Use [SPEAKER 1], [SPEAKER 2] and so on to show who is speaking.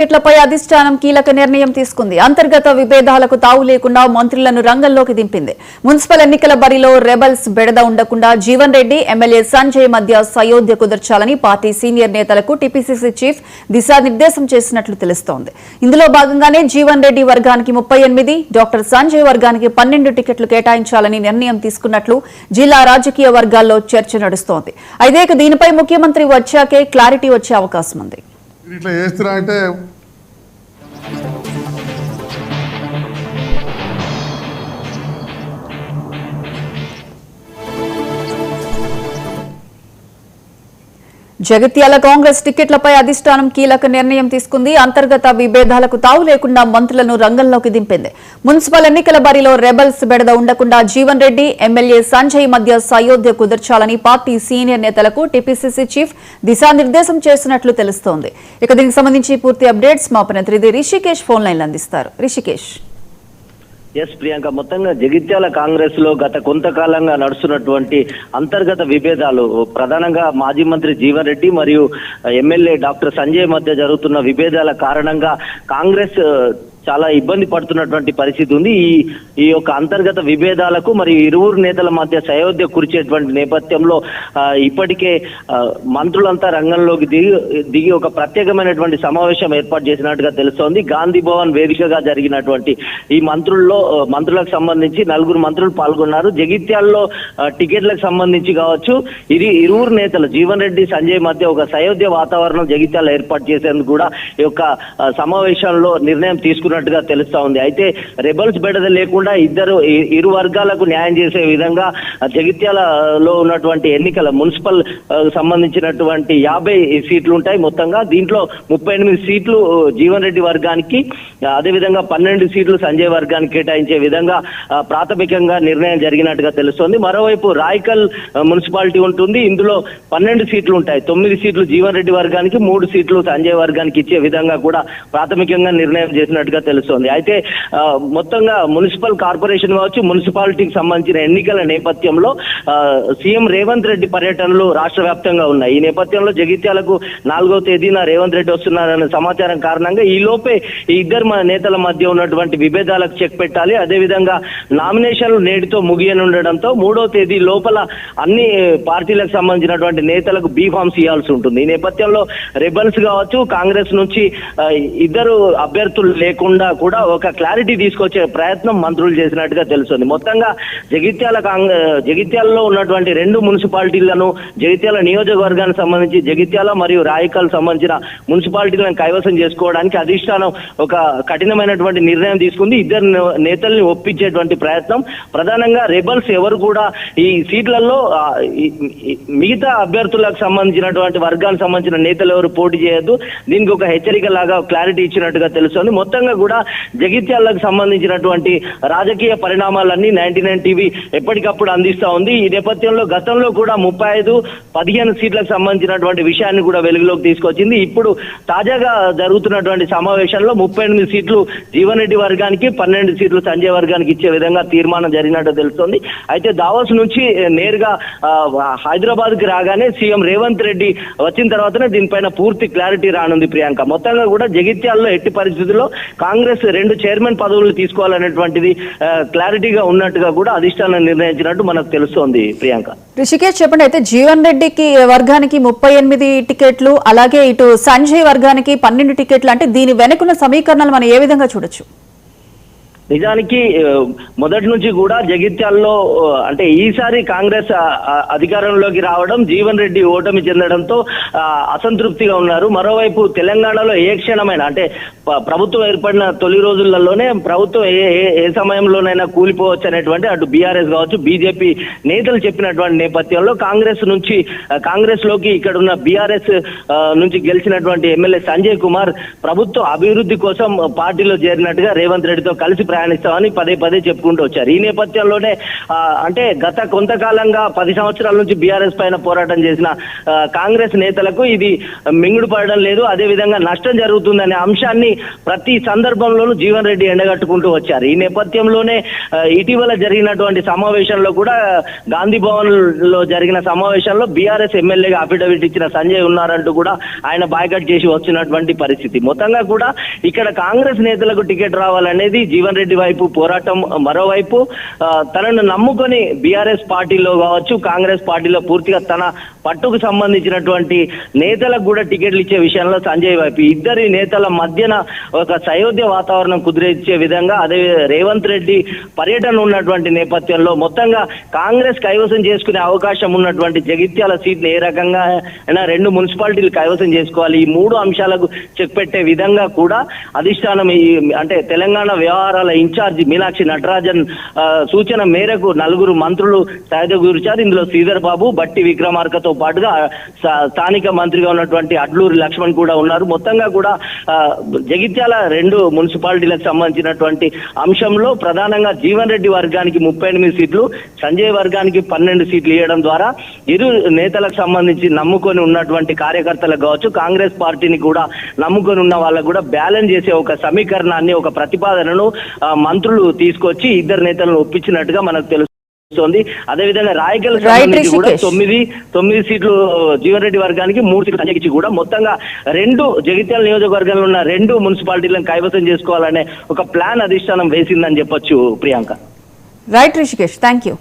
[SPEAKER 1] టికెట్లపై అధిష్టానం కీలక నిర్ణయం తీసుకుంది. అంతర్గత విభేదాలకు తావు లేకుండా మంత్రులను రంగంలోకి దింపింది. మున్సిపల్ ఎన్నికల బరిలో రెబల్స్ బెడద ఉండకుండా జీవన్ రెడ్డి, ఎమ్మెల్యే సంజయ్ మధ్య సయోధ్య కుదర్చాలని పార్టీ సీనియర్ నేతలకు టీపీసీసీ చీఫ్ దిశానిర్దేశం చేసినట్లు తెలుస్తోంది. ఇందులో భాగంగానే జీవన్ రెడ్డి వర్గానికి 38, డాక్టర్ సంజయ్ వర్గానికి 12 టికెట్లు కేటాయించాలని నిర్ణయం తీసుకున్నట్లు జిల్లా రాజకీయ వర్గాల్లో చర్చ నడుస్తోంది. అయితే దీనిపై ముఖ్యమంత్రి వచ్చాకే క్లారిటీ వచ్చే అవకాశం ఉంది.
[SPEAKER 2] ఇట్లా చేస్తున్నా అంటే
[SPEAKER 1] జగిత్యాల కాంగ్రెస్ టికెట్లపై అధిష్టానం కీలక నిర్ణయం తీసుకుంది. అంతర్గత విభేదాలకు తావు లేకుండా మంత్రులను రంగంలోకి దింపింది. మున్సిపల్ ఎన్నికల బరిలో రెబల్స్ బెడద ఉండకుండా జీవన్ రెడ్డి, ఎమ్మెల్యే సంజయ్ మధ్య సయోధ్య కుదర్చాలని పార్టీ సీనియర్ నేతలకు టీపీసీసీ చీఫ్ దిశానిర్దేశం చేసినట్లు తెలుస్తోంది. ఇక దీనికి సంబంధించి పూర్తి అప్డేట్స్ మా ప్రతినిధి రిషికేష్ ఫోన్ లైన్లో అందిస్తారు. రిషికేష్.
[SPEAKER 3] ఎస్ ప్రియాంక, మొత్తంగా జగిత్యాల కాంగ్రెస్ లో గత కొంతకాలంగా నడుస్తున్నటువంటి అంతర్గత విభేదాలు, ప్రధానంగా మాజీ మంత్రి జీవన్ రెడ్డి మరియు ఎమ్మెల్యే డాక్టర్ సంజయ్ మధ్య జరుగుతున్న విభేదాల కారణంగా కాంగ్రెస్ చాలా ఇబ్బంది పడుతున్నటువంటి పరిస్థితి ఉంది. ఈ యొక్క అంతర్గత విభేదాలకు మరియు ఇరువురు నేతల మధ్య సయోధ్య కురిచేటువంటి నేపథ్యంలో ఇప్పటికే మంత్రులంతా రంగంలోకి దిగి ఒక ప్రత్యేకమైనటువంటి సమావేశం ఏర్పాటు చేసినట్టుగా తెలుస్తోంది. గాంధీ భవన్ వేదికగా జరిగినటువంటి ఈ మంత్రులకు సంబంధించి 4 మంత్రులు పాల్గొన్నారు. జగిత్యాలలో టికెట్లకు సంబంధించి కావచ్చు, ఇది ఇరువురు నేతలు జీవన్ రెడ్డి, సంజయ్ మధ్య ఒక సయోధ్య వాతావరణం జగిత్యాల ఏర్పాటు చేసేందుకు కూడా ఈ యొక్క సమావేశంలో నిర్ణయం తీసుకున్నట్టుగా తెలుస్తా ఉంది. అయితే రెబల్స్ బెడద లేకుండా ఇరు వర్గాలకు న్యాయం చేసే విధంగా జగిత్యాలలో ఉన్నటువంటి ఎన్నికల మున్సిపల్ సంబంధించినటువంటి 50 సీట్లు ఉంటాయి మొత్తంగా. దీంట్లో 38 సీట్లు జీవన్ రెడ్డి వర్గానికి, అదేవిధంగా 12 సీట్లు సంజయ్ వర్గానికి కేటాయించే విధంగా ప్రాథమికంగా నిర్ణయం జరిగినట్టుగా తెలుస్తోంది. మరోవైపు రాయకల్ మున్సిపాలిటీ ఉంటుంది. ఇందులో 12 సీట్లు ఉంటాయి. 9 సీట్లు జీవన్ రెడ్డి వర్గానికి, 3 సీట్లు సంజయ్ వర్గానికి ఇచ్చే విధంగా కూడా ప్రాథమికంగా నిర్ణయం చేసినట్టుగా తెలుస్తోంది. అయితే మొత్తంగా మున్సిపల్ కార్పొరేషన్ కావచ్చు, మున్సిపాలిటీకి సంబంధించిన ఎన్నికల నేపథ్యంలో సీఎం రేవంత్ రెడ్డి పర్యటనలు రాష్ట్ర వ్యాప్తంగా ఉన్నాయి. ఈ నేపథ్యంలో జగిత్యాలకు 4వ తేదీన రేవంత్ రెడ్డి వస్తున్నారన్న సమాచారం కారణంగా ఈ లోపే ఈ ఇద్దరు నేతల మధ్య ఉన్నటువంటి విభేదాలకు చెక్ పెట్టాలి. అదేవిధంగా నామినేషన్లు నేటితో ముగియనుండడంతో 3వ తేదీ లోపల అన్ని పార్టీలకు సంబంధించినటువంటి నేతలకు బీఫామ్స్ ఇవ్వాల్సి ఉంటుంది. ఈ నేపథ్యంలో రెబల్స్ కావచ్చు, కాంగ్రెస్ నుంచి ఇద్దరు అభ్యర్థులు లేకుండా కూడా ఒక క్లారిటీ తీసుకొచ్చే ప్రయత్నం మంత్రులు చేసినట్టుగా తెలుస్తుంది. మొత్తంగా జగిత్యాలలో ఉన్నటువంటి 2 మున్సిపాలిటీలను, జగిత్యాల నియోజకవర్గానికి సంబంధించి జగిత్యాల మరియు రాయకల్ సంబంధించిన మున్సిపాలిటీలను కైవసం చేసుకోవడానికి అధిష్టానం ఒక కఠినమైనటువంటి నిర్ణయం తీసుకుంది. ఇద్దరు నేతల్ని ఒప్పించేటువంటి ప్రయత్నం. ప్రధానంగా రెబల్స్ ఎవరు కూడా ఈ సీట్లలో మిగతా అభ్యర్థులకు సంబంధించినటువంటి వర్గానికి సంబంధించిన నేతలు ఎవరు పోటీ చేయొద్దు, దీనికి ఒక హెచ్చరిక లాగా క్లారిటీ ఇచ్చినట్టుగా తెలుస్తుంది. మొత్తంగా కూడా జగిత్యాలకు సంబంధించినటువంటి రాజకీయ పరిణామాలన్నీ 99 టీవీ ఎప్పటికప్పుడు అందిస్తా ఉంది. ఈ నేపథ్యంలో గతంలో కూడా 35, 15 సీట్లకు సంబంధించినటువంటి విషయాన్ని కూడా వెలుగులోకి తీసుకొచ్చింది. ఇప్పుడు తాజాగా జరుగుతున్నటువంటి సమావేశంలో 38 సీట్లు జీవన్ రెడ్డి వర్గానికి, 12 సీట్లు సంజయ్ వర్గానికి ఇచ్చే విధంగా తీర్మానం జరిగినట్టు తెలుస్తోంది. అయితే దావోస్ నుంచి నేరుగా హైదరాబాద్ కి రాగానే సీఎం రేవంత్ రెడ్డి వచ్చిన తర్వాతనే దీనిపైన పూర్తి క్లారిటీ రానుంది. ప్రియాంక, మొత్తంగా కూడా జగిత్యాలలో ఎట్టి పరిస్థితుల్లో కాంగ్రెస్ 2 చైర్మన్ పదవులు తీసుకోవాలనేటువంటిది క్లారిటీగా ఉన్నట్టుగా కూడా అధిష్టానం నిర్ణయించినట్టు మనకు తెలుస్తోంది. ప్రియాంక.
[SPEAKER 1] రిషికేష్, చెప్పండి. అయితే జీవన్ రెడ్డికి వర్గానికి 38 టికెట్లు, అలాగే ఇటు సంజయ్ వర్గానికి 12 టికెట్లు, అంటే దీని వెనుకున్న సమీకరణాలు మనం ఏ విధంగా చూడొచ్చు?
[SPEAKER 3] నిజానికి మొదటి నుంచి కూడా జగిత్యాలలో అంటే ఈసారి కాంగ్రెస్ అధికారంలోకి రావడం, జీవన్ రెడ్డి ఓటమి చెందడంతో అసంతృప్తిగా ఉన్నారు. మరోవైపు తెలంగాణలో ఏ క్షణమైనా, అంటే ప్రభుత్వం ఏర్పడిన తొలి రోజులలోనే ప్రభుత్వం ఏ సమయంలోనైనా కూలిపోవచ్చు అనేటువంటి అటు బీఆర్ఎస్ కావచ్చు, బీజేపీ నేతలు చెప్పినటువంటి నేపథ్యంలో కాంగ్రెస్ లోకి ఇక్కడున్న బీఆర్ఎస్ నుంచి గెలిచినటువంటి ఎమ్మెల్యే సంజయ్ కుమార్ ప్రభుత్వ అభివృద్ధి కోసం పార్టీలో చేరినట్టుగా రేవంత్ రెడ్డితో కలిసి ప్రయాణిస్తామని పదే పదే చెప్పుకుంటూ వచ్చారు. ఈ నేపథ్యంలోనే అంటే గత కొంతకాలంగా 10 సంవత్సరాల నుంచి బీఆర్ఎస్ పైన పోరాటం చేసిన కాంగ్రెస్ నేతలకు ఇది మింగుడు పడడం లేదు, అదే విధంగా నష్టం జరుగుతుందనే అంశాన్ని ప్రతి సందర్భంలోనూ జీవన్ రెడ్డి ఎండగట్టుకుంటూ వచ్చారు. ఈ నేపథ్యంలోనే ఇటీవల జరిగినటువంటి సమావేశంలో కూడా గాంధీ భవన్ లో జరిగిన సమావేశంలో బీఆర్ఎస్ ఎమ్మెల్యేగా అఫిడవిట్ ఇచ్చిన సంజయ్ ఉన్నారంటూ కూడా ఆయన బాయ్కట్ చేసి వచ్చినటువంటి పరిస్థితి. మొత్తంగా కూడా ఇక్కడ కాంగ్రెస్ నేతలకు టికెట్ రావాలనేది జీవన్ రెడ్డి వైపు పోరాటం, మరోవైపు తనను నమ్ముకొని బీఆర్ఎస్ పార్టీలో కావచ్చు కాంగ్రెస్ పార్టీలో పూర్తిగా తన పట్టుకు సంబంధించినటువంటి నేతలకు కూడా టికెట్లు ఇచ్చే విషయంలో సంజయ్ వైపు ఇద్దరి నేతల మధ్యన ఒక సయోధ్య వాతావరణం కుదిరించే విధంగా అదే రేవంత్ రెడ్డి పర్యటన ఉన్నటువంటి నేపథ్యంలో మొత్తంగా కాంగ్రెస్ కైవసం చేసుకునే అవకాశం ఉన్నటువంటి జగిత్యాల సీట్లు ఏ రకంగా అయినా 2 మున్సిపాలిటీలు కైవసం చేసుకోవాలి, ఈ 3 అంశాలకు చెక్ పెట్టే విధంగా కూడా అధిష్టానం అంటే తెలంగాణ వ్యవహారాల ఇన్ఛార్జి మీనాక్షి నటరాజన్ సూచన మేరకు 4 మంత్రులు సహజగురిచారు. ఇందులో శ్రీధర్ బాబు, బట్టి విక్రమార్కతో పాటుగా స్థానిక మంత్రిగా ఉన్నటువంటి అడ్లూరి లక్ష్మణ్ కూడా ఉన్నారు. మొత్తంగా కూడా జగిత్యాల 2 మున్సిపాలిటీలకు సంబంధించినటువంటి అంశంలో ప్రధానంగా జీవన్ రెడ్డి వర్గానికి 38 సీట్లు, సంజయ్ వర్గానికి 12 సీట్లు ఇవ్వడం ద్వారా ఇరు నేతలకు సంబంధించి నమ్ముకొని ఉన్నటువంటి కార్యకర్తలకు కావచ్చు కాంగ్రెస్ పార్టీని కూడా నమ్ముకొని ఉన్న వాళ్ళకు కూడా బ్యాలెన్స్ చేసే ఒక సమీకరణాన్ని, ఒక ప్రతిపాదనను మంత్రులు తీసుకొచ్చి ఇద్దరు నేతలను ఒప్పించినట్టుగా మనకు తెలుస్తుంది. అదేవిధంగా రాయకల్ సంబంధించి కూడా 9 సీట్లు జీవన్ రెడ్డి వర్గానికి 3 సీట్లు సంజయ్కి కూడా మొత్తంగా 2 జగిత్యాల నియోజకవర్గంలో ఉన్న 2 మున్సిపాలిటీలను కైవసం చేసుకోవాలనే ఒక ప్లాన్ అధిష్టానం వేసిందని చెప్పొచ్చు Priyanka.
[SPEAKER 1] Right Rishikesh, thank you.